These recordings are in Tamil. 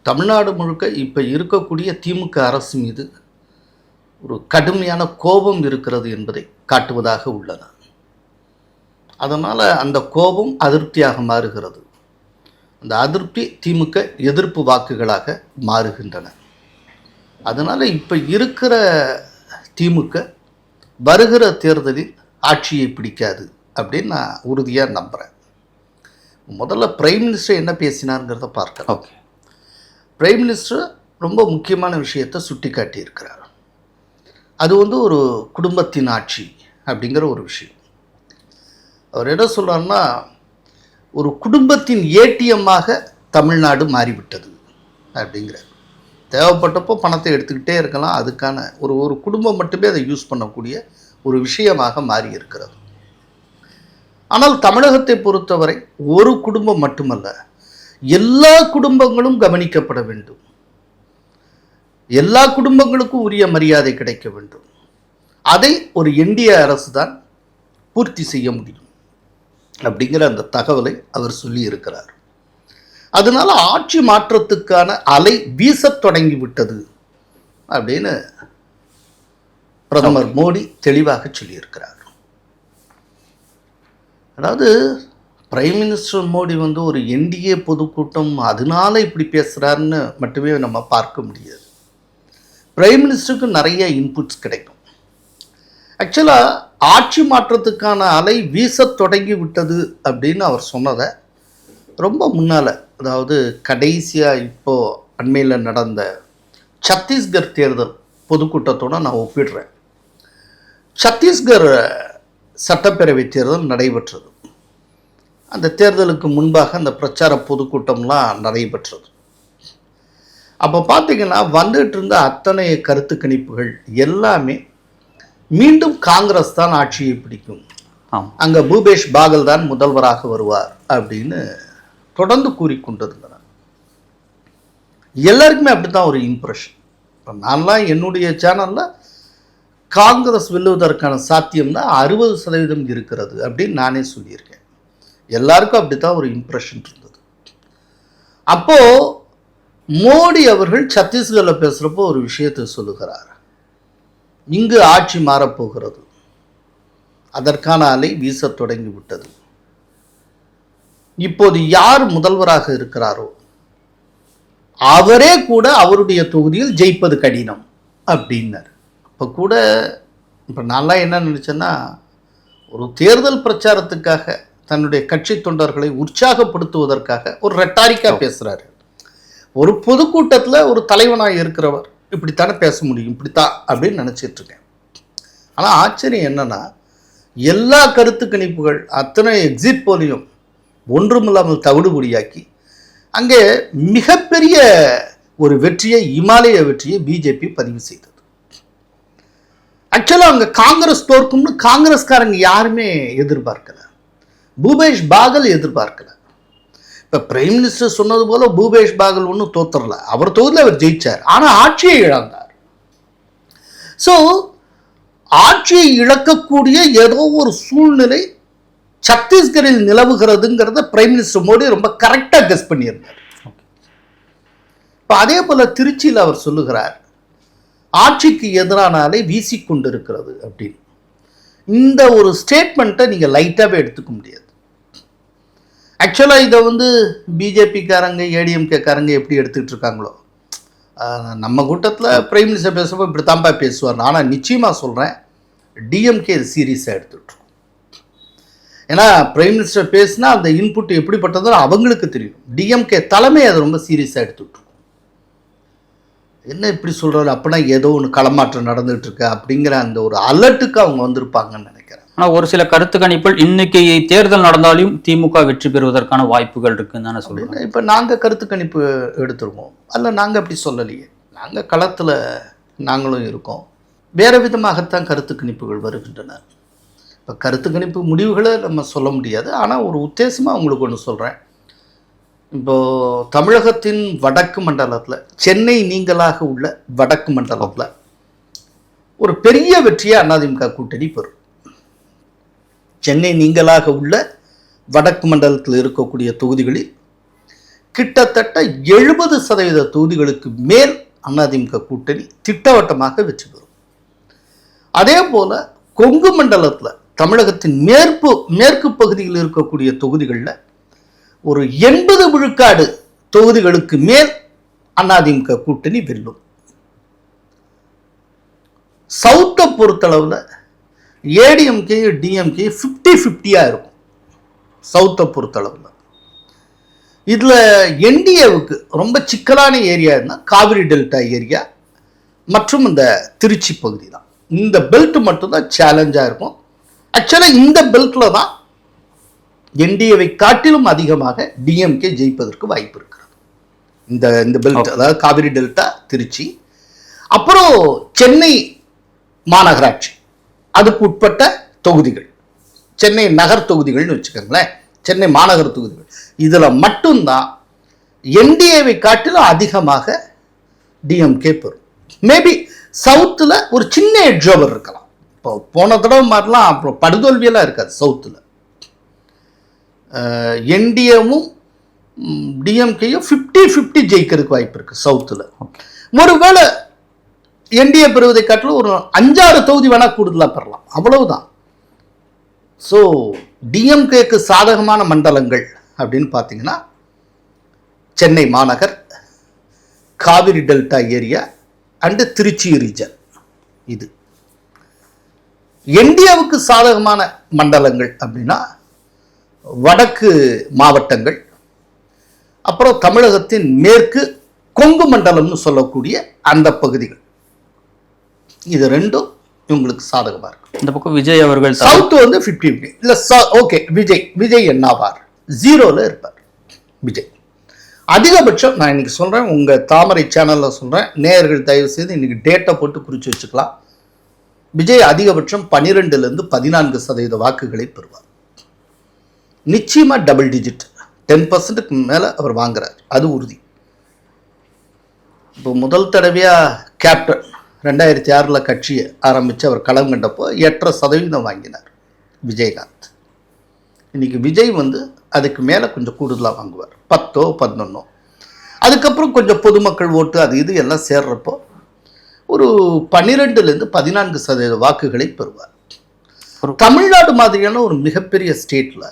தமிழ்நாடு முழுக்க இப்போ இருக்கக்கூடிய திமுக அரசு மீது ஒரு கடுமையான கோபம் இருக்கிறது என்பதை காட்டுவதாக உள்ளன. அதனால் அந்த கோபம் அதிருப்தியாக மாறுகிறது. அந்த அதிருப்தி திமுக எதிர்ப்பு வாக்குகளாக மாறுகின்றன. அதனால் இப்போ இருக்கிற திமுக வருகிற தேர்தலில் ஆட்சியை பிடிக்காது அப்படின்னு நான் உறுதியாக நம்புகிறேன். முதல்ல பிரைம் மினிஸ்டர் என்ன பேசினாருங்கிறத பார்க்கலாம். ஓகே, பிரைம் மினிஸ்டர் ரொம்ப முக்கியமான விஷயத்தை சுட்டி காட்டியிருக்கிறார். அது ஒரு குடும்பத்தின் ஆட்சி அப்படிங்கிற ஒரு விஷயம். அவர் என்ன சொல்கிறாருன்னா, ஒரு குடும்பத்தின் ஏடிஎம்மாக தமிழ்நாடு மாறிவிட்டது அப்படிங்கிறார். தேவைப்பட்டப்போ பணத்தை எடுத்துக்கிட்டே இருக்கலாம். அதுக்கான ஒரு குடும்பம் மட்டுமே அதை யூஸ் பண்ணக்கூடிய ஒரு விஷயமாக மாறி இருக்கிறது. ஆனால் தமிழகத்தை பொறுத்தவரை ஒரு குடும்பம் மட்டுமல்ல, எல்லா குடும்பங்களும் கவனிக்கப்பட வேண்டும். எல்லா குடும்பங்களுக்கும் உரிய மரியாதை கிடைக்க வேண்டும். அதை ஒரு என்டிஏ அரசு தான் பூர்த்தி செய்ய முடியும் அப்படிங்கிற அந்த தகவலை அவர் சொல்லி இருக்கிறார். அதனால ஆட்சி மாற்றத்துக்கான அலை வீசத் தொடங்கிவிட்டது அப்படின்னு பிரதமர் மோடி தெளிவாக சொல்லியிருக்கிறார். அதாவது பிரைம் மினிஸ்டர் மோடி ஒரு என்டிஏ பொதுக்கூட்டம் அதனால இப்படி பேசுகிறாருன்னு மட்டுமே நம்ம பார்க்க முடியாது. பிரைம் மினிஸ்டருக்கு நிறைய இன்புட்ஸ் கிடைக்கும். ஆக்சுவலாக ஆட்சி மாற்றத்துக்கான அலை வீசத் தொடங்கி விட்டது அப்படின்னு அவர் சொன்னதை ரொம்ப முன்னால், அதாவது கடைசியாக இப்போது அண்மையில் நடந்த சத்தீஸ்கர் தேர்தல் பொதுக்கூட்டத்தோடு நான் ஒப்பிடுறேன். சத்தீஸ்கர் சட்டப்பேரவை தேர்தல் நடைபெற்றது. அந்த தேர்தலுக்கு முன்பாக அந்த பிரச்சார பொதுக்கூட்டம்லாம் நடைபெற்றது. அப்போ பார்த்தீங்கன்னா வந்துட்டு இருந்த அத்தனை கருத்து கணிப்புகள் எல்லாமே மீண்டும் காங்கிரஸ் தான் ஆட்சியை பிடிக்கும், அங்கே பூபேஷ் பாகல் தான் முதல்வராக வருவார் அப்படின்னு தொடர்ந்து கூறிக்கொண்டிருந்தன. எல்லாருக்குமே அப்படி தான் ஒரு இம்ப்ரெஷன். இப்போ நான்லாம் என்னுடைய சேனலில் காங்கிரஸ் வெல்லுவதற்கான சாத்தியம்னா 60% இருக்கிறது அப்படின்னு நானே சொல்லியிருக்கேன். எல்லாருக்கும் அப்படி தான் ஒரு இம்ப்ரெஷன் இருந்தது. அப்போது மோடி அவர்கள் சத்தீஸ்கரில் பேசுகிறப்போ ஒரு விஷயத்தை சொல்லுகிறார். இங்கு ஆட்சி மாறப்போகிறது, அதற்கான அலை வீசத் தொடங்கி விட்டது. இப்போது யார் முதல்வராக இருக்கிறாரோ அவரே கூட அவருடைய தொகுதியில் ஜெயிப்பது கடினம் அப்படின்னார். இப்போ நான்லாம் என்ன நினச்சேன்னா, ஒரு தேர்தல் பிரச்சாரத்துக்காக தன்னுடைய கட்சி தொண்டர்களை உற்சாகப்படுத்துவதற்காக ஒரு ரெட்டாரிக்காக பேசுகிறாரு. ஒரு பொதுக்கூட்டத்தில் ஒரு தலைவனாக இருக்கிறவர் இப்படித்தானே பேச முடியும், இப்படித்தான் அப்படின்னு நினச்சிட்டு இருக்கேன். ஆனால் ஆச்சரியம் என்னன்னா, எல்லா கருத்து கணிப்புகள் அத்தனை எக்ஸிட் போலையும் ஒன்றுமில்லாமல் தவிடுபொடியாக்கி அங்கே மிகப்பெரிய ஒரு வெற்றியை, இமாலய வெற்றியை பிஜேபி பதிவு செய்தது. ஆக்சுவலாக அங்கே காங்கிரஸ் தோற்கும்னு காங்கிரஸ்காரங்க யாருமே எதிர்பார்க்கல, பூபேஷ் பாகல் எதிர்பார்க்கல. இப்போ பிரைம் மினிஸ்டர் சொன்னது போல பூபேஷ் பாகல் ஒன்றும் தோத்துறல, அவர் தொகுதியில் அவர் ஜெயிச்சார், ஆனால் ஆட்சியை இழந்தார். ஸோ ஆட்சியை இழக்கக்கூடிய ஏதோ ஒரு சூழ்நிலை சத்தீஸ்கரில் நிலவுகிறதுங்கிறத பிரைம் மினிஸ்டர் மோடி ரொம்ப கரெக்டாக கெஸ் பண்ணியிருந்தார். இப்போ அதே போல திருச்சியில் அவர் சொல்லுகிறார், ஆட்சிக்கு எதிரான அலை வீசிக்கொண்டிருக்கிறது அப்படின்னு. இந்த ஒரு ஸ்டேட்மெண்ட்டை நீங்கள் லைட்டாகவே எடுத்துக்க முடியாது. ஆக்சுவலாக இதை பிஜேபிக்காரங்க ஏடிஎம்கேக்காரங்க எப்படி எடுத்துக்கிட்டு இருக்காங்களோ, நம்ம கூட்டத்தில் பிரைம் மினிஸ்டர் பேசுகிறப்போ இப்படி தான்ப்பா பேசுவார். ஆனால் நிச்சயமாக சொல்கிறேன், டிஎம்கே இது சீரியஸாக எடுத்துகிட்ருக்கோம். ஏன்னா பிரைம் மினிஸ்டர் பேசினா அந்த இன்புட் எப்படிப்பட்டதுன்னு அவங்களுக்கு தெரியும். டிஎம்கே தலைமை அதை ரொம்ப சீரியஸாக எடுத்துகிட்ருக்கோம். என்ன இப்படி சொல்கிறாரு, அப்படின்னா ஏதோ ஒன்று களமாற்றம் நடந்துகிட்டு இருக்கு அப்படிங்கிற அந்த ஒரு அலர்ட்டுக்கு அவங்க வந்திருப்பாங்கன்னு நினைக்கிறேன். ஆனால் ஒரு சில கருத்து கணிப்புகள் இன்னைக்கு தேர்தல் நடந்தாலும் திமுக வெற்றி பெறுவதற்கான வாய்ப்புகள் இருக்குன்னு தானே சொல்லுங்கள். இப்போ நாங்கள் கருத்து கணிப்பு எடுத்துருவோம், அல்ல நாங்கள் அப்படி சொல்லலையே. நாங்கள் களத்தில் நாங்களும் இருக்கோம். வேறு விதமாகத்தான் கருத்து கணிப்புகள் வருகின்றன. இப்போ கருத்து கணிப்பு முடிவுகளை நம்ம சொல்ல முடியாது. ஆனால் ஒரு உத்தேசமாக உங்களுக்கு ஒன்று சொல்கிறேன். இப்போது தமிழகத்தின் வடக்கு மண்டலத்தில், சென்னை நீங்களாக உள்ள வடக்கு மண்டலத்தில் ஒரு பெரிய வெற்றியை அதிமுக கூட்டணி பெறும். சென்னை நீங்களாக உள்ள வடக்கு மண்டலத்தில் இருக்கக்கூடிய தொகுதிகளில் கிட்டத்தட்ட 70% தொகுதிகளுக்கு மேல் அதிமுக கூட்டணி திட்டவட்டமாக வெற்றி பெறும். அதே போல கொங்கு மண்டலத்தில் தமிழகத்தின் மேற்கு பகுதியில் இருக்கக்கூடிய தொகுதிகளில் ஒரு 80 விழுக்காடு தொகுதிகளுக்கு மேல் அதிமுக கூட்டணி வெல்லும். சவுத்தை பொறுத்தளவில் ஏடிஎம்கே டிஎம்கே 50-50 இருக்கும். சவுத்தை பொறுத்தளவில் இதில் என்டிஏவுக்கு ரொம்ப சிக்கலான ஏரியா இருந்தால் காவிரி டெல்டா ஏரியா மற்றும் இந்த திருச்சி பகுதி தான். இந்த பெல்ட் மட்டும்தான் சேலஞ்சாக இருக்கும். ஆக்சுவலாக இந்த பெல்ட்டில் தான் என்டிஏவை காட்டிலும் அதிகமாக டிஎம்கே ஜெயிப்பதற்கு வாய்ப்பு இருக்கிறது. இந்த பெல்ட், அதாவது காவிரி டெல்டா, திருச்சி, அப்புறம் சென்னை மாநகராட்சி அதுக்கு உட்பட்ட தொகுதிகள், சென்னை நகர் தொகுதிகள்னு வச்சுக்கோங்களேன், சென்னை மாநகர தொகுதிகள், இதில் மட்டும்தான் என்டிஏவை காட்டிலும் அதிகமாக டிஎம்கே பெறும். மேபி சவுத்தில் ஒரு சின்ன எட்ஜோவர் இருக்கலாம். இப்போ போன தடவை மாதிரிலாம் அப்புறம் படுதோல்வியெல்லாம் இருக்காது. சவுத்தில் என்டிஏவும் டிஎம்கேயும் 50-50 ஜெயிக்கிறதுக்கு வாய்ப்பு இருக்குது சவுத்தில். ஒருவேளை என்டிஏ பெறுவதை காட்டிலும் ஒரு 5-6 தொகுதி வேணால் கூடுதலாக பெறலாம், அவ்வளவுதான். ஸோ டிஎம்கேக்கு சாதகமான மண்டலங்கள் அப்படின்னு பார்த்தீங்கன்னா சென்னை மாநகர், Kaveri delta area and Trichy region. இது என்டிஏவுக்கு சாதகமான மண்டலங்கள் அப்படின்னா வடக்கு மாவட்டங்கள், அப்புறம் தமிழகத்தின் மேற்கு கொங்கு மண்டலம்னு சொல்லக்கூடிய அந்த பகுதிகள். இது ரெண்டும் இவங்களுக்கு சாதகமாக இருக்கும். இந்த பக்கம் விஜய் அவர்கள் சவுத் வந்து 50-50 இல்லை. ஓகே, விஜய் என்னவார்? 0ல் இருப்பார் விஜய். அதிகபட்சம் நான் இன்னைக்கு சொல்கிறேன், உங்கள் தாமரை சேனலில் சொல்கிறேன், நேயர்கள் தயவு செய்து இன்னைக்கு டேட்டா போட்டு குறித்து வச்சுக்கலாம். விஜய் அதிகபட்சம் 12-லேருந்து 14% வாக்குகளை பெறுவார். நிச்சயமாக டபுள் டிஜிட் 10%க்கு மேலே அவர் வாங்குறார், அது உறுதி. இப்போ முதல் தடவையாக கேப்டன் 2006 கட்சியை ஆரம்பித்து அவர் களம் கண்டப்போ 8.5% வாங்கினார் விஜயகாந்த். இன்னைக்கு விஜய் வந்து அதுக்கு மேலே கொஞ்சம் கூடுதலாக வாங்குவார், 10-11. அதுக்கப்புறம் கொஞ்சம் பொதுமக்கள் ஓட்டு அது இது எல்லாம் சேர்றப்போ ஒரு 12-லேருந்து 14% வாக்குகளை பெறுவார். தமிழ்நாடு மாதிரியான ஒரு மிகப்பெரிய ஸ்டேட்டில்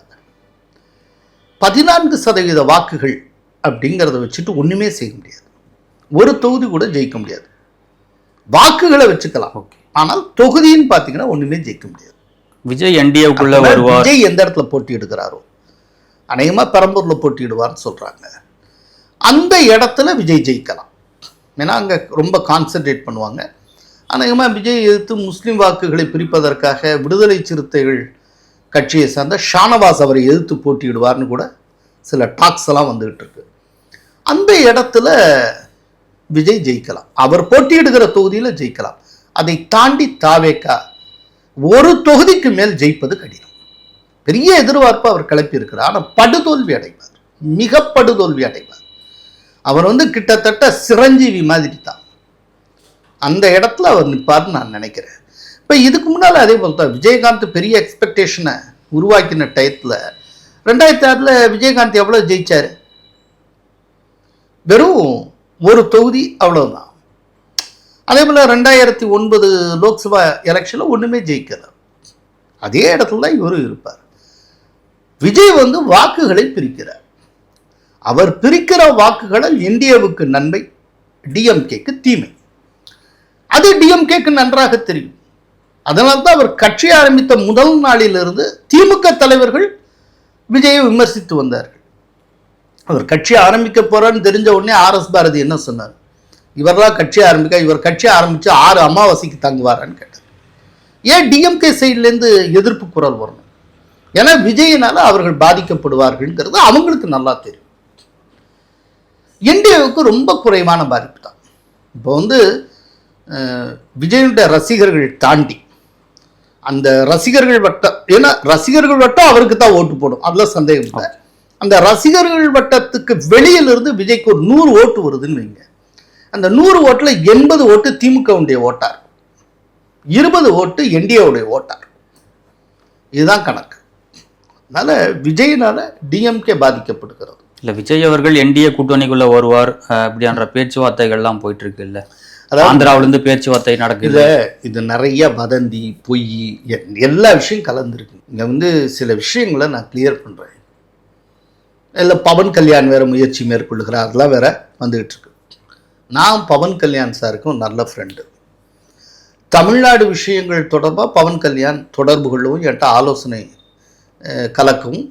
14% வாக்குகள் அப்படிங்கிறத வச்சுட்டு ஒன்றுமே செய்ய முடியாது. ஒரு தொகுதி கூட ஜெயிக்க முடியாது. வாக்குகளை வச்சுக்கலாம், ஆனால் தொகுதின்னு பார்த்தீங்கன்னா ஒன்றுமே ஜெயிக்க முடியாது. விஜய் என்டிஏவுக்குள்ள வருவார். விஜய் எந்த இடத்துல போட்டியிடுகிறாரோ, அநேகமாக பெரம்பூரில் போட்டியிடுவார்னு சொல்கிறாங்க, அந்த இடத்துல விஜய் ஜெயிக்கலாம். ஏன்னா அங்கே ரொம்ப கான்சென்ட்ரேட் பண்ணுவாங்க. அநேகமாக விஜய் எதிர்த்து முஸ்லீம் வாக்குகளை பிரிப்பதற்காக விடுதலை சிறுத்தைகள் கட்சியை சார்ந்த ஷானவாஸ் அவரை எதிர்த்து போட்டியிடுவார்னு கூட சில டாக்ஸ் எல்லாம் வந்துகிட்டு இருக்கு. அந்த இடத்துல விஜய் ஜெயிக்கலாம், அவர் போட்டியிடுகிற தொகுதியில் ஜெயிக்கலாம். அதை தாண்டி தாவேக்கா ஒரு தொகுதிக்கு மேல் ஜெயிப்பது கடினம். பெரிய எதிர்பார்ப்பு அவர் கிளப்பி இருக்கிறார், ஆனால் படுதோல்வி அடைவார், மிக படுதோல்வி அடைவார். அவர் வந்து கிட்டத்தட்ட சிரஞ்சீவி மாதிரி தான் அந்த இடத்துல அவர் நிற்பார்னு நான் நினைக்கிறேன். இப்போ இதுக்கு முன்னால் அதே போல் தான் விஜயகாந்த் பெரிய எக்ஸ்பெக்டேஷனை உருவாக்கின டயத்தில் 2006 விஜயகாந்த் எவ்வளோ ஜெயிச்சார்? வெறும் ஒரு தொகுதி, அவ்வளவுதான். அதே போல் 2009 லோக்சபா எலெக்ஷனில் ஒன்றுமே ஜெயிக்கல. அதே இடத்துல தான் இவரும் இருப்பார். விஜய் வந்து வாக்குகளை பிரிக்கிறார். அவர் பிரிக்கிற வாக்குகளை என்டிஏவுக்கு நன்மை, டிஎம்கேக்கு தீமை. அது டிஎம்கேக்கு நன்றாக தெரியும். அதனால தான் அவர் கட்சி ஆரம்பித்த முதல் நாளிலிருந்து திமுக தலைவர்கள் விஜயை விமர்சித்து வந்தார்கள். அவர் கட்சி ஆரம்பிக்க போறான்னு தெரிஞ்ச உடனே RS பாரதி என்ன சொன்னார்? இவரெல்லாம் கட்சி இவர் கட்சி ஆரம்பித்து 6 அமாவாசைக்கு தங்குவாரான்னு கேட்டார். ஏன் டிஎம்கே சைட்லேருந்து எதிர்ப்பு குரல் வரணும்? ஏன்னா விஜயினால அவர்கள் பாதிக்கப்படுவார்கள்ங்கிறது அவங்களுக்கு நல்லா தெரியும். என்டிஏவுக்கு ரொம்ப குறைவான பாதிப்பு தான். இப்போ வந்து விஜயுடைய ரசிகர்கள் தாண்டி அந்த ரசிகர்கள் வட்டம், ஏன்னா ரசிகர்கள் வட்டம் அவருக்கு தான் ஓட்டு போடும், அதில் சந்தேகம் இல்லை. அந்த ரசிகர்கள் வட்டத்துக்கு வெளியிலிருந்து விஜய்க்கு ஒரு 100 ஓட்டு வருதுன்னு வைங்க. அந்த 100 ஓட்டில் 80 ஓட்டு திமுகவுடைய ஓட்டார், 20 ஓட்டு என்டிஏவுடைய ஓட்டார். இதுதான் கணக்கு. அதனால விஜயினால டிஎம்கே பாதிக்கப்படுகிறது. இல்ல விஜய் அவர்கள் என்டிஏ கூட்டணிக்குள்ள வருவார் அப்படின்ற பேச்சுவார்த்தைகள்லாம் போயிட்டு இருக்கு இல்ல, ஆந்திராவில இருந்து பேச்சுவார்த்தை நடக்குது. இது நிறைய வதந்தி பொய் எல்லா விஷயம் கலந்துருக்கு. இங்க வந்து சில விஷயங்களை நான் கிளியர் பண்றேன். இல்லை பவன் கல்யாண் வேற முயற்சி மேற்கொள்ளுகிறார், அதெல்லாம் வேற வந்துகிட்டு இருக்கு. நான் பவன் கல்யாண் சாருக்கும் நல்ல ஃப்ரெண்டு. தமிழ்நாடு விஷயங்கள் தொடர்பாக பவன் கல்யாண் தொடர்பு கொள்ளவும் என்கிட்ட ஆலோசனை கலக்கவும்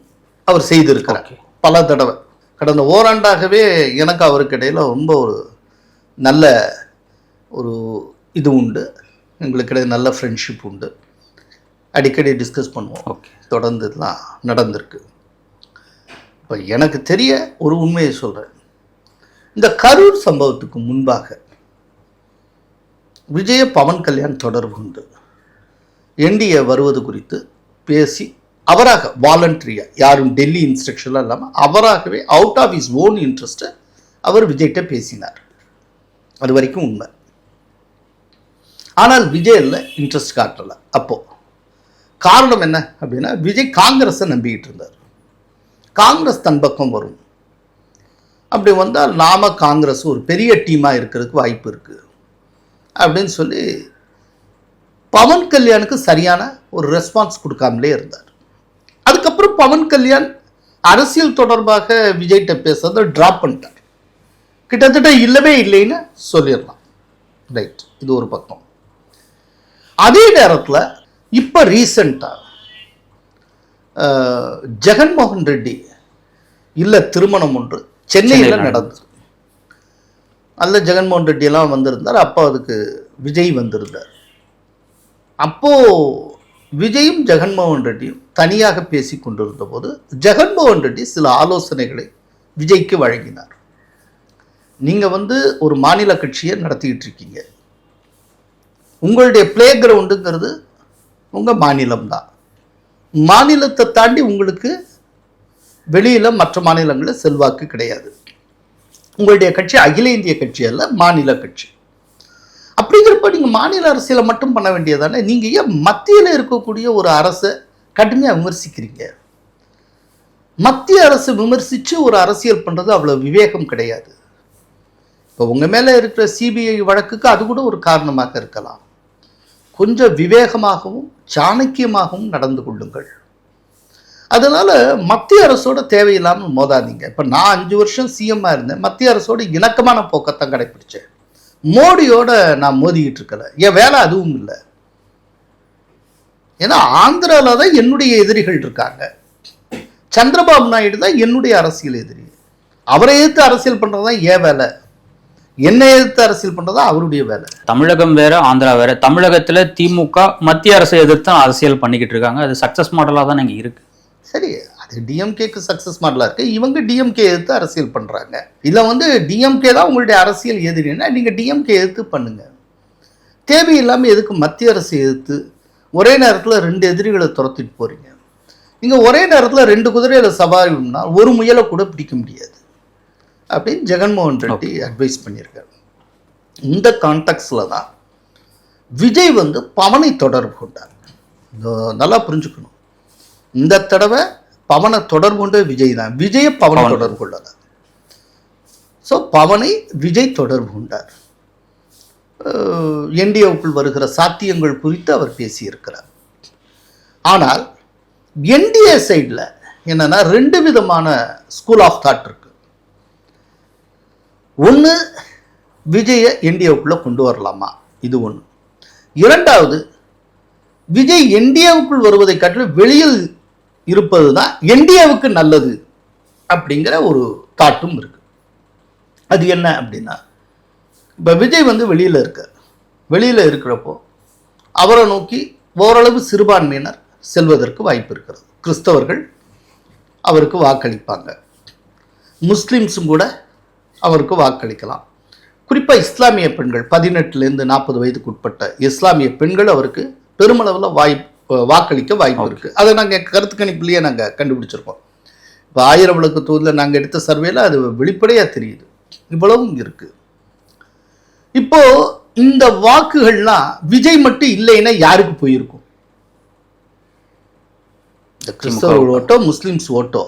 அவர் செய்திருக்கிறார் பல தடவை. கடந்த ஓராண்டாகவே எனக்கு அவருக்கு இடையில் ரொம்ப ஒரு நல்ல ஒரு இது உண்டு, எங்களுக்கு இடையே நல்ல ஃப்ரெண்ட்ஷிப் உண்டு. அடிக்கடி டிஸ்கஸ் பண்ணுவோம், தொடர்ந்து இதெல்லாம் நடந்திருக்கு. இப்போ எனக்கு தெரிய ஒரு உண்மையை சொல்கிறேன். இந்த கரூர் சம்பவத்துக்கு முன்பாக விஜய பவன் கல்யாண் தொடர்பு கொண்டு என்டிஏ வருவது குறித்து பேசி அவராக வாலண்டரியாக, யாரும் டெல்லி இன்ஸ்ட்ரக்ஷன்லாம் இல்லாமல் அவராகவே அவுட் ஆஃப் இஸ் ஓன் இன்ட்ரெஸ்ட்டை அவர் விஜய்கிட்ட பேசினார். அது வரைக்கும் உண்மை. ஆனால் விஜயில் இன்ட்ரெஸ்ட் காட்டலை. அப்போது காரணம் என்ன அப்படின்னா, விஜய் காங்கிரஸை நம்பிக்கிட்டு இருந்தார். காங்கிரஸ் தன் பக்கம் வரும், அப்படி வந்தால் நாம காங்கிரஸ் ஒரு பெரிய டீமாக இருக்கிறதுக்கு வாய்ப்பு இருக்குது அப்படின்னு சொல்லி பவன் கல்யாணுக்கு சரியான ஒரு ரெஸ்பான்ஸ் கொடுக்காமலே இருந்தார். அதுக்கப்புறம் பவன் கல்யாண் அரசியல் தொடர்பாக விஜய்கிட்ட பேசுறதை ட்ராப் பண்ணிட்டார். கிட்டத்தட்ட இல்லவே இல்லைன்னு சொல்லிடலாம். ரைட், இது ஒரு பக்கம். அதே நேரத்தில் இப்போ ரீசெண்டாக ஜெகன்மோகன் ரெட்டி இல்லை திருமணம் ஒன்று சென்னையில் நடந்தது. அதில் ஜெகன்மோகன் ரெட்டியெல்லாம் வந்திருந்தார். அப்போ அதுக்கு விஜய் வந்திருந்தார். அப்போது விஜயும் ஜெகன்மோகன் ரெட்டியும் தனியாக பேசி கொண்டிருந்த போது ஜெகன்மோகன் ரெட்டி சில ஆலோசனைகளை விஜய்க்கு வழங்கினார். நீங்கள் வந்து ஒரு மாநில கட்சியை நடத்திக்கிட்டு இருக்கீங்க, உங்களுடைய பிளே கிரவுண்டுங்கிறது உங்கள் மாநிலம்தான். மாநிலத்தை தாண்டி உங்களுக்கு வெளியில் மற்ற மாநிலங்களில் செல்வாக்கு கிடையாது. உங்களுடைய கட்சி அகில இந்திய கட்சி அல்ல, மாநில கட்சி. அப்படிங்கிறப்ப நீங்கள் மாநில அரசியலை மட்டும் பண்ண வேண்டியதானே. நீங்கள் ஏன் மத்தியில் இருக்கக்கூடிய ஒரு அரசை கடுமையாக விமர்சிக்கிறீங்க? மத்திய அரசு விமர்சித்து ஒரு அரசியல் பண்ணுறது அவ்வளோ விவேகம் கிடையாது. இப்போ உங்கள் மேலே இருக்கிற சிபிஐ வழக்குக்கு அது கூட ஒரு காரணமாக இருக்கலாம். கொஞ்சம் விவேகமாகவும் சாணக்கியமாகவும் நடந்து கொள்ளுங்கள். அதனால் மத்திய அரசோட தேவையில்லாமல் மோதாதீங்க. இப்போ நான் 5 வருஷம் சிஎம்மாக இருந்தேன், மத்திய அரசோட இணக்கமான போக்கத்தான் கடைப்பிடிச்சேன். மோடியோட நான் மோதிக்கிட்டு இருக்கல, என் வேலை அதுவும் இல்லை. ஏன்னா ஆந்திராவில் தான் என்னுடைய எதிரிகள் இருக்காங்க. சந்திரபாபு நாயுடு தான் என்னுடைய அரசியல் எதிரி. அவரை எதிர்த்து அரசியல் பண்ணுறது தான் என் வேலை, என்னை எதிர்த்து அரசியல் பண்ணுறது அவருடைய வேலை. தமிழகம் வேற, ஆந்திரா வேற. தமிழகத்தில் திமுக மத்திய அரசை எதிர்த்து அரசியல் பண்ணிக்கிட்டு இருக்காங்க. அது சக்சஸ் மாடலாக தான் இங்கே இருக்கு. சரி, அது டிஎம்கேக்கு சக்ஸஸ் மாடலாக இருக்குது. இவங்க டிஎம்கே எதிர்த்து அரசியல் பண்ணுறாங்க. இதில் வந்து டிஎம்கே தான் உங்களுடைய அரசியல் எதிரின்னா நீங்கள் டிஎம்கே எதிர்த்து பண்ணுங்கள். தேவையில்லாமல் எதுக்கு மத்திய அரசு எதிர்த்து ஒரே நேரத்தில் 2 எதிரிகளை துரத்திட்டு போகிறீங்க? நீங்கள் ஒரே நேரத்தில் 2 குதிரையில் சவாரினா ஒரு முயலை கூட பிடிக்க முடியாது அப்படின்னு ஜெகன்மோகன் ரெட்டி அட்வைஸ் பண்ணியிருக்காரு. இந்த கான்டெக்ட்ஸில் தான் விஜய் வந்து பவனை தொடர்பு கொண்டார். நல்லா புரிஞ்சுக்கணும், இந்த தடவை பவனை தொடர்பு கொண்ட விஜய் தான், விஜயை பவனை தொடர்பு கொள்ளல. ஸோ பவனை விஜய் தொடர்பு கொண்டார். என்டிஏவுக்குள் வருகிற சாத்தியங்கள் குறித்து அவர் பேசியிருக்கிறார். ஆனால் என்டிஏ சைடில் என்னன்னா 2 விதமான ஸ்கூல் ஆஃப் தாட் இருக்கு. ஒன்று, விஜயை என்டிஏவுக்குள்ளே கொண்டு வரலாமா, இது ஒன்று. இரண்டாவது, விஜய் என்டிஏவுக்குள் வருவதை காட்டிலும் வெளியில் இருப்பது தான் என்டிஏவுக்கு நல்லது அப்படிங்கிற ஒரு தாட்டும் இருக்கு. அது என்ன அப்படின்னா, இப்போ விஜய் வந்து வெளியில் இருக்கிறப்போ அவரை நோக்கி ஓரளவு சிறுபான்மையினர் செல்வதற்கு வாய்ப்பு இருக்கிறது. கிறிஸ்தவர்கள் அவருக்கு வாக்களிப்பாங்க, முஸ்லீம்ஸும் கூட அவருக்கு வாக்களிக்கலாம். குறிப்பாக இஸ்லாமிய பெண்கள், 18லேருந்து 40 வயதுக்கு உட்பட்ட இஸ்லாமிய பெண்கள் அவருக்கு பெருமளவில் வாக்களிக்க வாய்ப்பு இருக்குது. அதை நாங்கள் கருத்து கணிப்புலேயே நாங்கள் கண்டுபிடிச்சிருக்கோம். இப்போ 1000 விளக்கு தொகுதியில் நாங்கள் எடுத்த சர்வேல அது வெளிப்படையாக தெரியுது. இவ்வளவும் இருக்குது. இப்போ இந்த வாக்குகள்லாம் விஜய் மட்டும் இல்லைன்னா யாருக்கு போயிருக்கும்? இந்த கிறிஸ்தவ ஓட்டோ முஸ்லிம்ஸ் ஓட்டோ.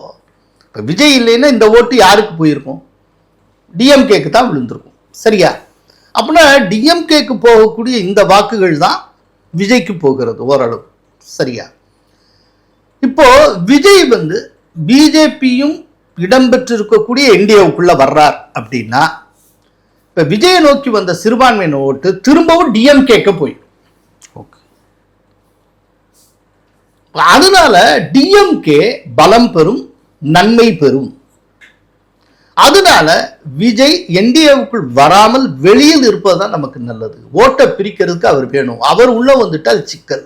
இப்போ இப்போ விஜய் இல்லைன்னா இந்த ஓட்டு யாருக்கு போயிருக்கும்? டிஎம்கேக்கு தான் விழுந்திருக்கும். சரியா? அப்படின்னா டிஎம்கேக்கு போகக்கூடிய இந்த வாக்குகள் தான் விஜய்க்கு போகிறது ஓரளவு. சரியா? இப்போ விஜய் வந்து பிஜேபியும் இடம்பெற்றிருக்கக்கூடிய என்டிஏவுக்குள்ள வர்றார் அப்படின்னா இப்ப விஜயை நோக்கி வந்த சிறுபான்மையின ஓட்டு திரும்பவும் டிஎம்கேக்கு போயிடும். அதனால டிஎம்கே பலம் பெறும், நன்மை பெறும். அதனால விஜய் என்டிஏவுக்குள் வராமல் வெளியில் இருப்பதுதான் நமக்கு நல்லது. ஓட்டை பிரிக்கிறதுக்கு அவர் வேணும், அவர் உள்ள வந்துட்டால் சிக்கல்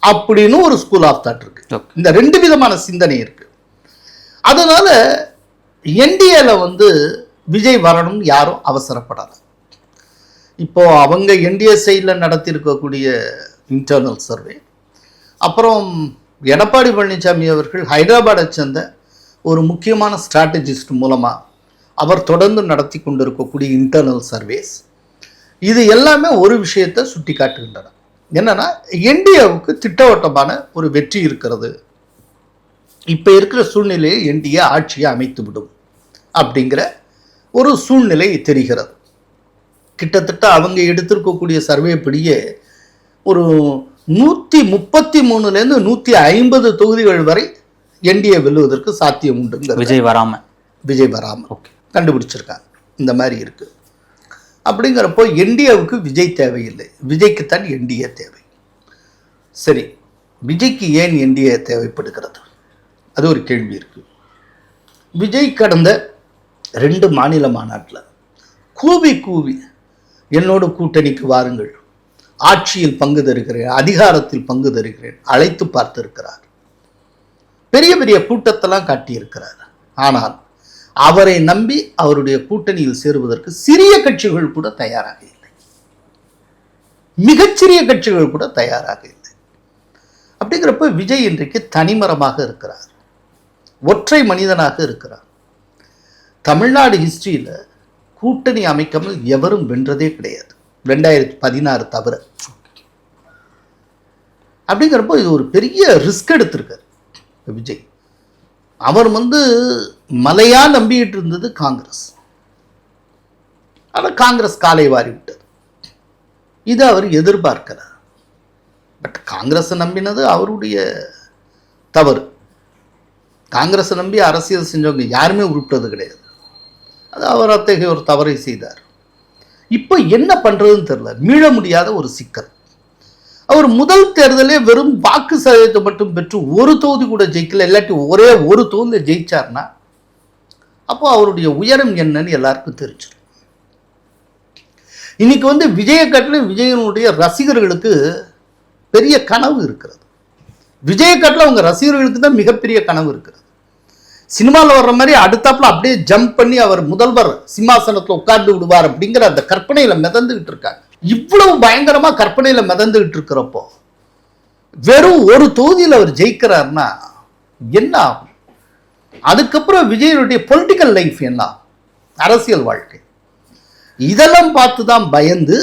அப்படின்னு ஒரு ஸ்கூல் ஆஃப் தாட் இருக்கு. இந்த ரெண்டு விதமான சிந்தனை இருக்கு. அதனால என்டிஏல வந்து விஜய் வரணும் யாரும் அவசரப்படாத. இப்போ அவங்க என்டிஏ சைடில் நடத்தி இருக்கக்கூடிய இன்டர்னல் சர்வே, அப்புறம் எடப்பாடி பழனிசாமி அவர்கள் ஹைதராபாத்தை சேர்ந்த ஒரு முக்கியமான ஸ்ட்ராட்டஜிஸ்ட் மூலமாக அவர் தொடர்ந்து நடத்தி கொண்டிருக்கக்கூடிய இன்டர்னல் சர்வேஸ், இது எல்லாமே ஒரு விஷயத்தை சுட்டி காட்டுகின்றன. என்னன்னா என்டிஏவுக்கு திட்டவட்டமான ஒரு வெற்றி இருக்கிறது. இப்போ இருக்கிற சூழ்நிலையை என்டிஏ ஆட்சியை அமைத்து விடும் அப்படிங்கிற ஒரு சூழ்நிலை தெரிகிறது. கிட்டத்தட்ட அவங்க எடுத்திருக்கக்கூடிய சர்வேப்படியே ஒரு 133லேருந்து 150 தொகுதிகள் வரை என்டிஏ வெல்லுவதற்கு சாத்தியம் உண்டு. விஜய் வராம கண்டுபிடிச்சிருக்காங்க. இந்த மாதிரி இருக்கு. அப்படிங்கிறப்போ என்டிஏவுக்கு விஜய் தேவையில்லை, விஜய்க்குத்தான் என்டிஏ தேவை. சரி, விஜய்க்கு ஏன் என்டிஏ தேவைப்படுகிறது? அது ஒரு கேள்வி இருக்கு. விஜய் கடந்த 2 மாநில மாநாட்டில் கூவி என்னோட கூட்டணிக்கு வாருங்கள், ஆட்சியில் பங்கு தருகிறேன், அதிகாரத்தில் பங்கு தருகிறேன் அழைத்து பார்த்திருக்கிறார். பெரிய பெரிய கூட்டத்தெல்லாம் காட்டியிருக்கிறார். ஆனால் அவரை நம்பி அவருடைய கூட்டணியில் சேருவதற்கு சிறிய கட்சிகள் கூட தயாராக இல்லை, மிகச்சிறிய கட்சிகள் கூட தயாராக இல்லை. அப்படிங்கிறப்ப விஜய் இன்றைக்கு தனிமரமாக இருக்கிறார், ஒற்றை மனிதனாக இருக்கிறார். தமிழ்நாடு ஹிஸ்டரியில் கூட்டணி அமைக்காமல் எவரும் வென்றதே கிடையாது, 2016 தவிர. அப்படிங்கிறப்போ இது ஒரு பெரிய ரிஸ்க் எடுத்திருக்கார் விஜய். அவர் வந்து மலையா நம்பிக்கிட்டு இருந்தது காங்கிரஸ், ஆனால் காங்கிரஸ் காலை வாரி விட்டது. இது அவர் எதிர்பார்க்கிறார். பட் காங்கிரஸை நம்பினது அவருடைய தவறு. காங்கிரஸை நம்பி அரசியல் செஞ்சவங்க யாருமே உருப்பிட்டது கிடையாது. அது அவர் அத்தகைய ஒரு தவறை செய்தார். இப்போ என்ன பண்றதுன்னு தெரியல, மீள முடியாத ஒரு சிக்கல். அவர் முதல் தேர்தலே வெறும் வாக்கு சதவீதத்தை மட்டும் பெற்று ஒரு தொகுதி கூட ஜெயிக்கல, இல்லாட்டி ஒரே ஒரு தொகுதியில் ஜெயிச்சார்னா அப்போ அவருடைய உயரம் என்னன்னு எல்லாருக்கும் தெரிஞ்சிடும். இன்னைக்கு வந்து விஜயை காட்டிலும் விஜயனுடைய ரசிகர்களுக்கு பெரிய கனவு இருக்கிறது. விஜயை காட்டிலும் அவங்க ரசிகர்களுக்கு தான் மிகப்பெரிய கனவு இருக்கிறது. சினிமாவில் வர்ற மாதிரி அடுத்தாப்புல அப்படியே ஜம்ப் பண்ணி அவர் முதல்வர் சிம்மாசனத்தில் உட்கார்ந்து விடுவார் அப்படிங்கிற அந்த கற்பனையில மிதந்துகிட்டு இருக்காங்க. இவ்வளவு பயங்கரமா கற்பனையில மிதந்துகிட்டு இருக்கிறப்போ வெறும் ஒரு தொகுதியில் அவர் ஜெயிக்கிறார்னா என்ன ஆகும்? அதுக்கப்புறம் விஜயனுடைய பொலிட்டிக்கல் லைஃப் என்ன, அரசியல் வாழ்க்கை, இதெல்லாம் பார்த்து தான் பயந்து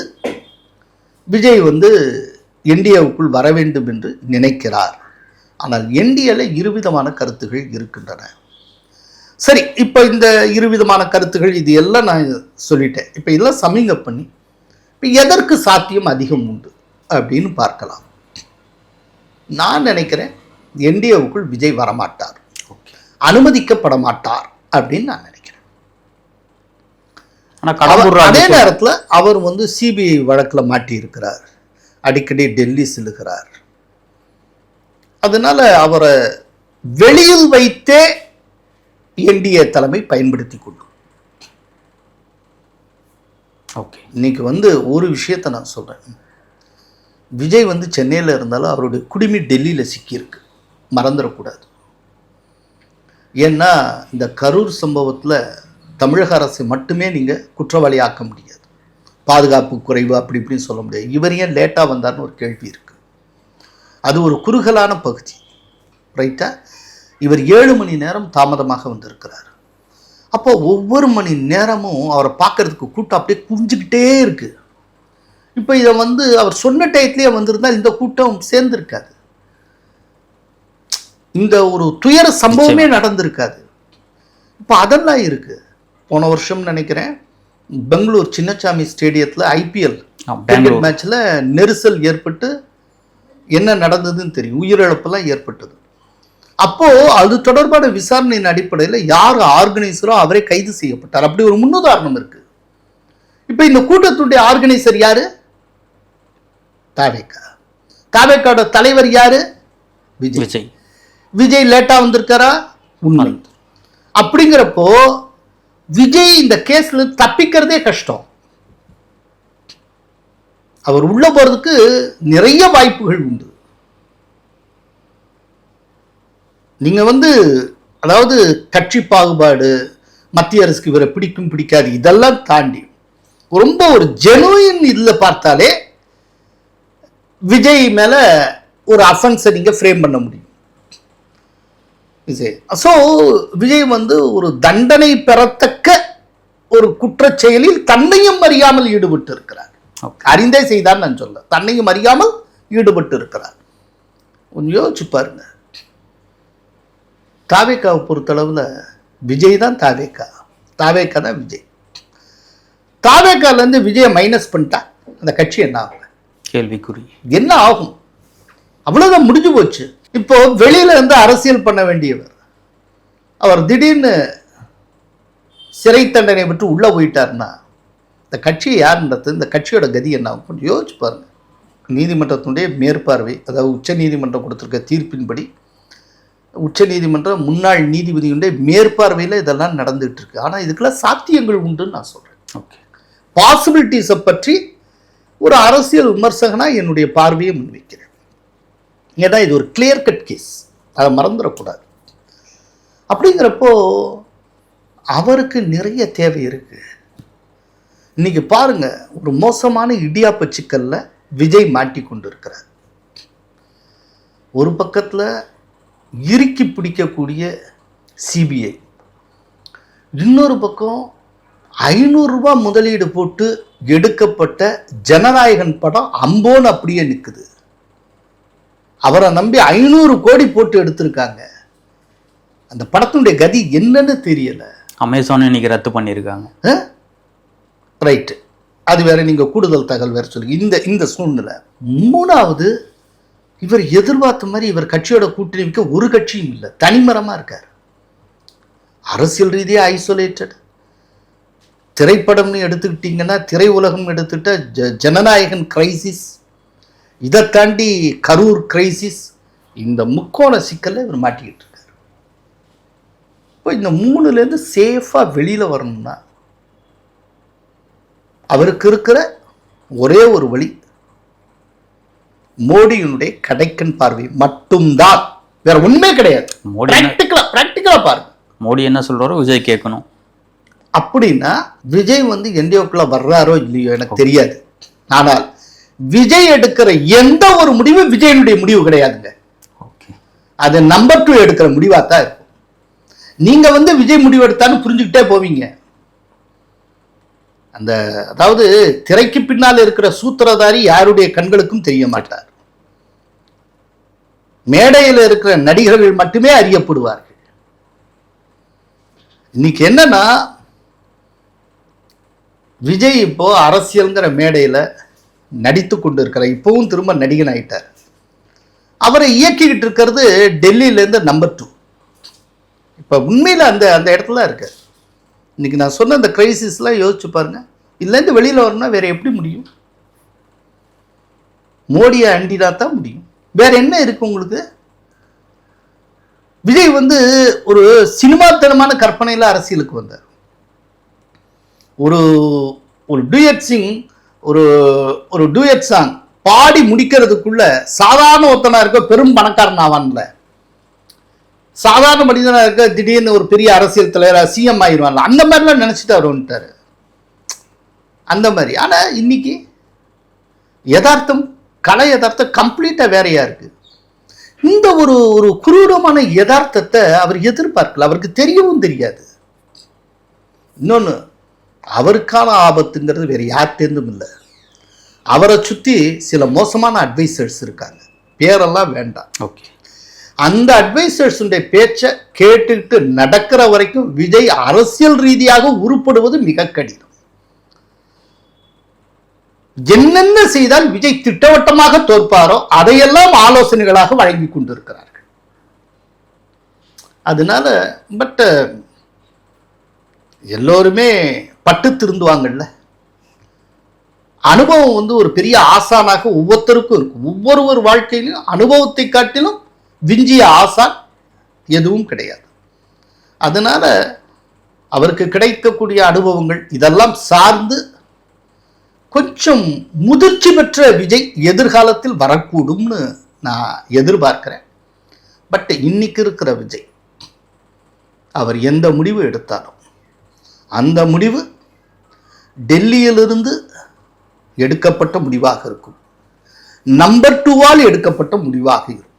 விஜய் வந்து என்டிஏவுக்குள் வர வேண்டும் என்று நினைக்கிறார். ஆனால் என்டிஏல இருவிதமான கருத்துகள் இருக்கின்றன. சரி, இப்போ இந்த இருவிதமான கருத்துகள் இது எல்லாம் நான் சொல்லிட்டேன். இப்போ இதெல்லாம் சமிங்கப் பண்ணி இப்போ எதற்கு சாத்தியம் அதிகம் உண்டு அப்படின்னு பார்க்கலாம். நான் நினைக்கிறேன் என்டிஏவுக்குள் விஜய் வரமாட்டார், அனுமதிக்கப்பட மாட்டார் அப்படின்னு நான் நினைக்கிறேன். அதே நேரத்தில் அவர் வந்து சிபிஐ வழக்கில் மாட்டி இருக்கிறார், அடிக்கடி டெல்லி செல்லுகிறார். அதனால அவரை வெளியில் வைத்தே என்டிஏ தலைமை பயன்படுத்தி கொள்ளும். ஓகே, இன்னைக்கு வந்து ஒரு விஷயத்தை நான் சொல்றேன். விஜய் வந்து சென்னையில் இருந்தாலும் அவருடைய குடிமை டெல்லியில் சிக்கியிருக்கு, மறந்துடக்கூடாது. ஏன்னா இந்த கரூர் சம்பவத்தில் தமிழக அரசை மட்டுமே நீங்கள் குற்றவாளி ஆக்க முடியாது, பாதுகாப்பு குறைவு அப்படி இப்படின்னு சொல்ல முடியாது. இவர் ஏன் லேட்டாக வந்தார்னு ஒரு கேள்வி இருக்கு. அது ஒரு குறுகலான பகுதி, ரைட்டா? இவர் 7 மணி நேரம் தாமதமாக வந்திருக்கிறார். அப்போ ஒவ்வொரு மணி நேரமும் அவரை பார்க்கறதுக்கு கூட்டம் அப்படியே குவிஞ்சுக்கிட்டே இருக்கு. இப்போ இதை வந்து அவர் சொன்ன டயத்திலேயே வந்திருந்தால் இந்த கூட்டம் சேர்ந்திருக்காது, இந்த ஒரு துயர சம்பவமே நடந்திருக்காது. இப்போ அதெல்லாம் இருக்கு. போன வருஷம் நினைக்கிறேன் பெங்களூர் சின்னசாமி ஸ்டேடியத்தில் IPL கிரிக்கெட் மேட்ச்ல நெரிசல் ஏற்பட்டு என்ன நடந்ததுன்னு தெரியும், உயிரிழப்பெல்லாம் ஏற்பட்டது. அப்போ அது தொடர்பான விசாரணையின் அடிப்படையில் யார் ஆர்கனைசரோ அவரே கைது செய்யப்பட்டார். அப்படி ஒரு முன்னுதாரணம் இருக்கு. இப்ப இந்த கூட்டத்துடைய ஆர்கனைசர் யாரு? தாவேகா. தாவேகாவோட தலைவர் யாரு? விஜய். விஜய் லேட்டா வந்திருக்காரா? உண்மை. அப்படிங்கிறப்போ விஜய் இந்த கேஸ்ல தப்பிக்கிறதே கஷ்டம். அவர் உள்ள போறதுக்கு நிறைய வாய்ப்புகள் உண்டு. நீங்க அதாவது கட்சி பாகுபாடு, மத்திய அரசுக்கு இவரை பிடிக்கும் பிடிக்காது, இதெல்லாம் தாண்டி ரொம்ப ஒரு ஜெனுயின் இதில் பார்த்தாலே விஜய் மேல ஒரு அஃபென்ஸை நீங்க ஃப்ரேம் பண்ண முடியும். ஸோ விஜய் ஒரு தண்டனை பெறத்தக்க ஒரு குற்றச் செயலில் தன்னையும் அறியாமல் ஈடுபட்டு இருக்கிறார். அறிந்தே செய்தார் நான் சொல்ல, தன்னையும் அறியாமல் ஈடுபட்டு இருக்கிறார். கொஞ்சம் யோசிச்சு பாருங்க. தாவேக்காவை பொறுத்தளவுல விஜய் தான் தாவேக்கா, தாவேக்கா தான் விஜய். தாவேக்கால இருந்து விஜயை மைனஸ் பண்ணிட்டா அந்த கட்சி என்ன ஆகும்? கேள்விக்குறி. என்ன ஆகும்? அவ்வளவுதான், முடிஞ்சு போச்சு. இப்போ வெளியில இருந்து அரசியல் பண்ண வேண்டியவர் அவர் திடீர்னு சிறை தண்டனை விட்டு உள்ள போயிட்டார்னா இந்த கட்சியை யாருன்றது, இந்த கட்சியோட கதி என்ன ஆகும்? கொஞ்சம் யோசிச்சு பாருங்க. நீதிமன்றத்தினுடைய மேற்பார்வை, அதாவது உச்ச நீதிமன்றம் கொடுத்திருக்க தீர்ப்பின்படி உச்ச நீதிமன்றம் முன்னாள் நீதிபதியுடைய மேற்பார்வையில் இதெல்லாம் நடந்துட்டு இருக்கு. ஆனா இதுக்கெல்லாம் சாத்தியங்கள் உண்டுன்னு நான் சொல்றேன். பாசிபிலிட்டிஸை பற்றி ஒரு அரசியல் விமர்சகனா என்னுடைய பார்வையை முன்வைக்கிறேன். ஏன்னா இது ஒரு கிளியர் கட் கேஸ், அதை மறந்துடக்கூடாது. அப்படிங்கிறப்போ அவருக்கு நிறைய தேவை இருக்கு. இன்னைக்கு பாருங்க, ஒரு மோசமான இடியாப்ப சிக்கல்ல விஜய் மாட்டி கொண்டு இருக்கிறார். ஒரு பக்கத்துல இறுக்கி பிடிக்கக்கூடிய CBI, இன்னொரு பக்கம் 500 ரூபாய் முதலீடு போட்டு எடுக்கப்பட்ட ஜனநாயகன் படம் அம்போன்னு அப்படியே நிற்குது. அவரை நம்பி 500 கோடி போட்டு எடுத்திருக்காங்க. அந்த படத்தினுடைய கதி என்னன்னு தெரியல. அமேசான் இன்னைக்கு ரத்து பண்ணியிருக்காங்க. ரைட்டு, அது வேற. நீங்க கூடுதல் தகவல் வேற சொல்லுங்க. இந்த சூழ்நிலை. மூணாவது, இவர் எதிர்பார்த்த மாதிரி இவர் கட்சியோட கூட்டணி வைக்க ஒரு கட்சியும் இல்லை, தனிமரமா இருக்கார். அரசியல் ரீதியா ஐசோலேட்டட். திரைப்படம்னு எடுத்துக்கிட்டீங்கன்னா திரை உலகம் எடுத்துட்ட ஜனநாயகன் கிரைசிஸ், இதை தாண்டி கரூர் கிரைசிஸ், இந்த முக்கோண சிக்கல்ல இவர் மாட்டிக்கிட்டு இருக்காரு. இப்போ இந்த 3லேருந்து சேஃபா வெளியில வரணும்னா அவருக்கு இருக்கிற ஒரே ஒரு வழி மோடியினுடைய கடைக்கன் பார்வை மட்டும்தான், வேற ஒண்ணுமே கிடையாது. பிராக்டிகலா பாருங்க. மோடி என்ன சொல்றாரோ விஜய் கேட்கணும். அப்படின்னா விஜய் என்டிஓக்குள்ள வர்றாரோ இல்லையோ எனக்கு தெரியாது. ஆனால் விஜய் எடுக்கிற எந்த ஒரு முடிவும் விஜயனுடைய முடிவு கிடையாதுங்க. அது நம்பர் 2 எடுக்கிற முடிவா தான் இருக்கும். நீங்க விஜய் முடிவு எடுத்தான்னு புரிஞ்சுக்கிட்டே போவீங்க. அதாவது திரைக்கு பின்னால் இருக்கிற சூத்திரதாரி யாருடைய கண்களுக்கும் தெரிய மாட்டார். மேடையில் இருக்கிற நடிகர்கள் மட்டுமே அறியப்படுவார்கள். இன்னைக்கு என்னன்னா, விஜய் இப்போ அரசியல்ங்கிற மேடையில நடித்து கொண்டு இருக்கிற, இப்பவும் திரும்ப நடிகன் ஆயிட்டார். அவரை இயக்கிக்கிட்டு இருக்கிறது டெல்லியில இருந்து நம்பர் 2. இப்ப உண்மையில அந்த இடத்துல இருக்கு. இன்னைக்கு நான் சொன்ன இந்த கிரைசிஸ்லாம் யோசிச்சு பாருங்க. இதுலேருந்து வெளியில வரணும்னா வேற எப்படி முடியும்? மோடியை அண்டினா தான் முடியும். வேற என்ன இருக்கு உங்களுக்கு? விஜய் ஒரு சினிமாத்தனமான கற்பனையில அரசியலுக்கு வந்தார். ஒரு டூயட் சிங், ஒரு டூயட் சாங் பாடி முடிக்கிறதுக்குள்ள சாதாரண ஒருத்தனா இருக்க பெரும் பணக்காரன் ஆவான்ல, சாதாரண மனிதனா இருக்க திடீர்னு ஒரு பெரிய அரசியல் தலைவரா CM ஆயிடுவான்ல, அந்த மாதிரிலாம் நினைச்சிட்டு அவர் வந்துட்டாரு. அந்த மாதிரி. ஆனா இன்னைக்கு யதார்த்தம், கலை யதார்த்தம் கம்ப்ளீட்டா வேறையா இருக்கு. இந்த ஒரு குரூரமான யதார்த்தத்தை அவர் எதிர்பார்க்கல, அவருக்கு தெரியவும் தெரியாது. இன்னொன்னு, அவருக்கான ஆபத்துங்கிறது வேற யார்கிட்டேருந்தும் இல்லை. அவரை சுத்தி சில மோசமான அட்வைசர்ஸ் இருக்காங்க, பேரெல்லாம் வேண்டாம். ஓகே. அந்த அட்வைசர்ஸுடைய பேச்சை கேட்டுட்டு நடக்கிற வரைக்கும் விஜய் அரசியல் ரீதியாக உருப்படுவது மிக கடினம். என்னென்ன செய்தால் விஜய் திட்டவட்டமாக தோற்பாரோ அதையெல்லாம் ஆலோசனைகளாக வழங்கி கொண்டிருக்கிறார்கள். அதனால பட் எல்லோருமே பட்டு திருந்துவாங்கல்ல. அனுபவம் ஒரு பெரிய ஆசானாக ஒவ்வொருத்தருக்கும் இருக்கும். ஒவ்வொருவர் வாழ்க்கையிலும் அனுபவத்தை காட்டிலும் விஞ்சிய ஆசான் எதுவும் கிடையாது. அதனால அவருக்கு கிடைக்கக்கூடிய அனுபவங்கள் இதெல்லாம் சார்ந்து கொஞ்சம் முதிர்ச்சி பெற்ற விஜய் எதிர்காலத்தில் வரக்கூடும்னு நான் எதிர்பார்க்கிறேன். பட் இன்னைக்கு இருக்கிற விஜய் அவர் எந்த முடிவு எடுத்தாலும் அந்த முடிவு டெல்லியிலிருந்து எடுக்கப்பட்ட முடிவாக இருக்கும். நம்பர் 2 எடுக்கப்பட்ட முடிவாக இருக்கும்.